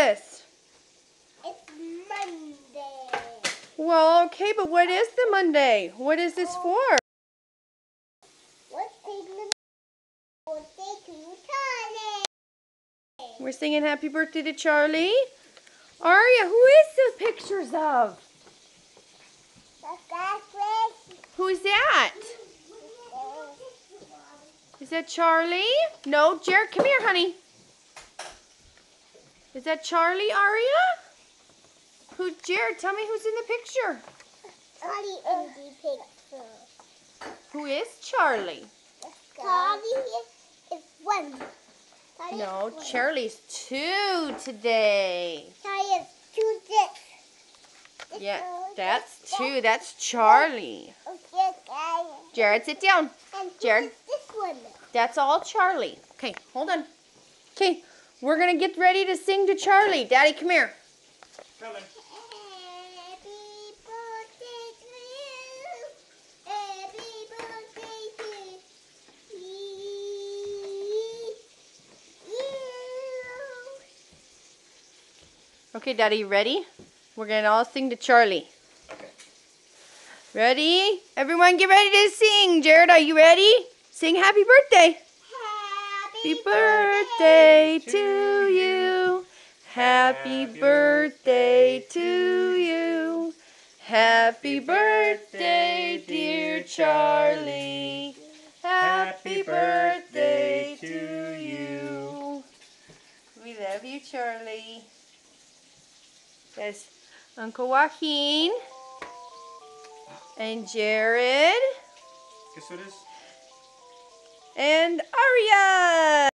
this? It's Monday. Well, okay, but what is the Monday? What is this for? Let's take the birthday to Charlie. We're singing happy birthday to Charlie. Aria, who is the pictures of? That's Chris. Who's that? Is that Charlie? No, Jared, come here, honey. Is that Charlie, Aria? Who's Jared? Tell me who's in the picture. Charlie in the picture. Who is Charlie? Charlie is one. Charlie No, is one. Charlie's 2 today. Charlie is two this. Yeah, that's 2. That's Charlie. Jared, sit down. And Jared. this one. That's all Charlie. Okay, hold on. Okay, we're going to get ready to sing to Charlie. Daddy, come here. Coming. Happy birthday to you. Happy birthday to you. Okay, Daddy, you ready? We're going to all sing to Charlie. Okay. Ready? Everyone get ready to sing. Jared, are you ready? Sing happy birthday. Happy birthday to you. Happy birthday to you. Happy birthday, dear Charlie. Happy birthday to you. We love you, Charlie. That's Uncle Joaquin and Jared Guess what it is? and Aria.